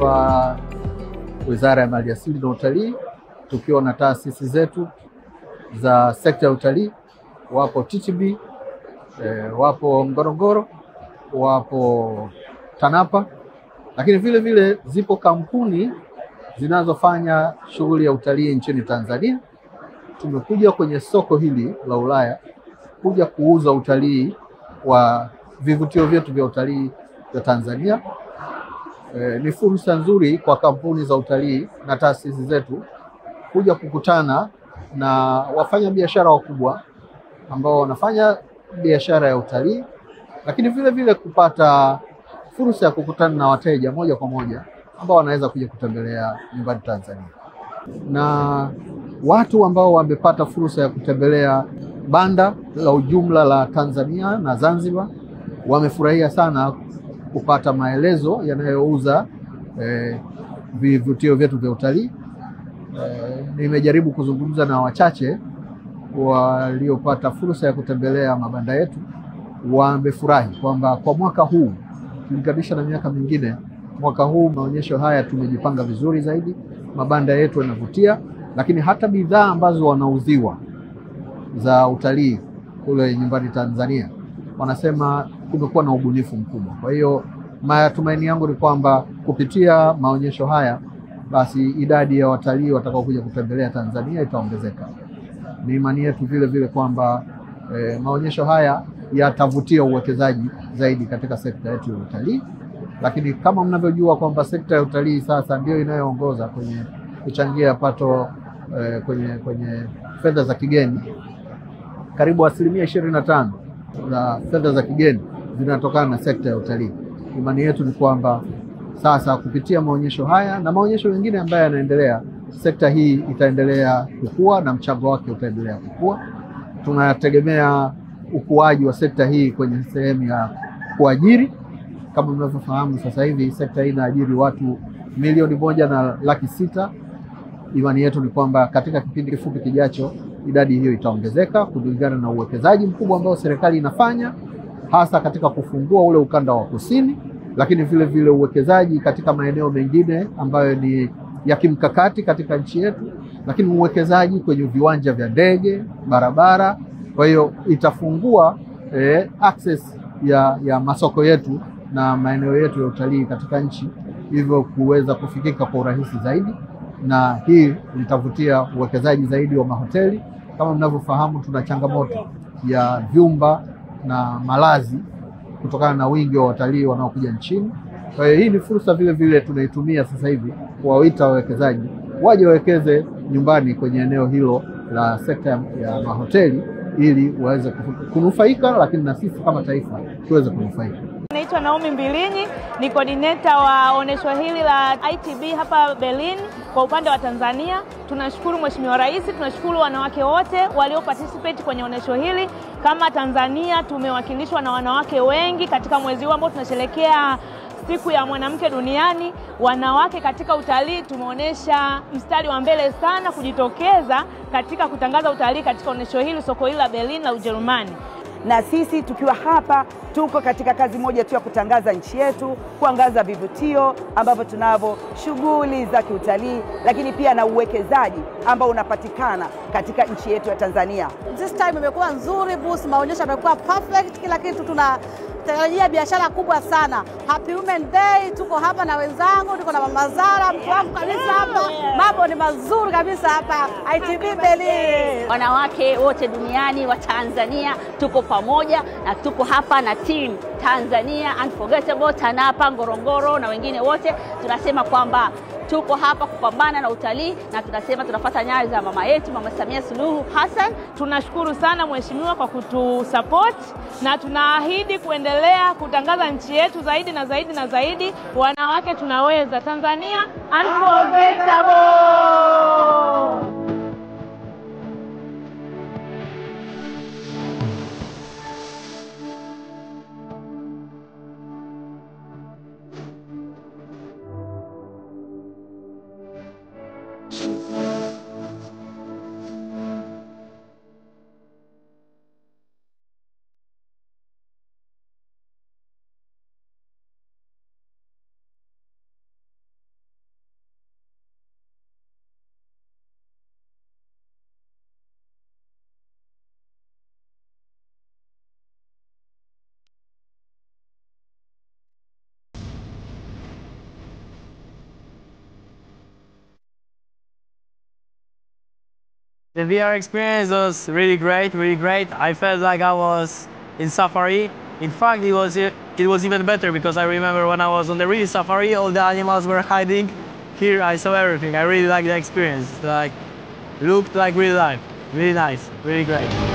hapa Wizara ya Maliasili na Utalii, tukiwa na taasisi zetu za sekta ya utalii. Wapo TTB, wapo Ngorongoro, wapo TANAPA, lakini vile vile zipo kampuni zinazofanya shughuli ya utalii nchini Tanzania. Tumekuja kwenye soko hili la Ulaya kuja kuuza utalii wa vivutio vyetu vya utalii vya Tanzania. Ni fursa nzuri kwa kampuni za utalii na taasisi zetu kuja kukutana na wafanya biashara wakubwa ambao wanafanya biashara ya utalii, lakini vile vile kupata fursa ya kukutana na wateja moja kwa moja ambao wanaweza kuja kutembelea nyumbani Tanzania. Na watu ambao wamepata fursa ya kutembelea banda la ujumla la Tanzania na Zanzibar wamefurahia sana kupata maelezo yanayouza vivutio vyetu vya utalii. Nimejaribu kuzungumza na wachache waliopata fursa ya kutembelea mabanda yetu. Wamefurahi kwamba kwa mwaka huu kulinganisha na miaka mingine, mwaka huu maonyesho haya tumejipanga vizuri zaidi, mabanda yetu yanavutia, lakini hata bidhaa ambazo wanauziwa za utalii kule nyumbani Tanzania wanasema kumekuwa na ubunifu mkubwa. Kwa hiyo matumaini yangu ni kwamba kupitia maonyesho haya basi idadi ya watalii watakaokuja kutembelea Tanzania itaongezeka. Ni imani yetu vile vile kwamba maonyesho haya yatavutia uwekezaji zaidi katika sekta yetu ya utalii. Lakini kama mnavyojua kwamba sekta ya utalii sasa ndio inayoongoza kwenye kuchangia pato kwenye fedha za kigeni. Karibu 25% za fedha za kigeni zinatokana na sekta ya utalii. Imani yetu ni kwamba sasa kupitia maonyesho haya na maonyesho mengine ambayo yanaendelea, sekta hii itaendelea kukua na mchango wake utaendelea kukua. Tunategemea ukuaji wa sekta hii kwenye sehemu ya kuajiri. Kama mnavyofahamu sasa hivi sekta hii inaajiri watu 1.6 million. Imani yetu ni kwamba katika kipindi kifupi kijacho idadi hiyo itaongezeka kulingana na uwekezaji mkubwa ambao serikali inafanya, hasa katika kufungua ule ukanda wa kusini, lakini vile vile uwekezaji katika maeneo mengine ambayo ni ya kimkakati katika nchi yetu, lakini uwekezaji kwenye viwanja vya ndege, barabara. Kwa hiyo itafungua access ya masoko yetu na maeneo yetu ya utalii katika nchi, hivyo kuweza kufikika kwa urahisi zaidi, na hii itavutia uwekezaji zaidi wa mahoteli. Kama mnavyofahamu, tuna changamoto ya vyumba na malazi kutokana na wingi wa watalii wanaokuja nchini. Kwa hiyo hii ni fursa vile vile tunaitumia sasa hivi kuwaita wawekezaji waje wawekeze nyumbani kwenye eneo hilo la sekta ya mahoteli ili waweze kunufaika, lakini na sisi kama taifa tuweze kunufaika. Naitwa Naomi Mbilinyi, ni coordinator wa onyesho hili la ITB hapa Berlin kwa upande wa Tanzania. Tunashukuru Mheshimiwa Rais, tunashukuru wanawake wote walio participate kwenye onyesho hili. Kama Tanzania tumewakilishwa na wanawake wengi katika mwezi huu ambao tunasherehekea siku ya mwanamke duniani. Wanawake katika utalii tumeonyesha mstari wa mbele sana kujitokeza katika kutangaza utalii katika onyesho hili, soko hili la Berlin la Ujerumani. Na sisi tukiwa hapa tuko katika kazi moja tu ya kutangaza nchi yetu, kuangaza vivutio ambavyo tunavyo, shughuli za kiutalii, lakini pia na uwekezaji ambao unapatikana katika nchi yetu ya Tanzania. This time imekuwa nzuri, booth maonyesho yamekuwa perfect, kila kitu tunatarajia biashara kubwa sana. Happy Women Day, tuko hapa na wenzangu, tuko na Mama Zara, mtu wangu kabisa hapa. Mambo ni mazuri kabisa hapa ITB Berlin. Wanawake wote duniani wa Tanzania tuko pamoja na tuko hapa na team Tanzania Unforgettable, TANAPA, Ngorongoro na wengine wote. Tunasema kwamba tuko hapa kupambana na utalii na tunasema tunafuata nyayo za mama yetu Mama Samia Suluhu Hassan. Tunashukuru sana mheshimiwa kwa kutusupport na tunaahidi kuendelea kutangaza nchi yetu zaidi na zaidi na zaidi. Wanawake tunaweza, Tanzania Unforgettable. The VR experience was really great, really great. I felt like I was in safari. In fact, it was even better because I remember when I was on the real safari, all the animals were hiding. Here I saw everything. I really liked the experience. Like, looked like real life. Really nice, really great.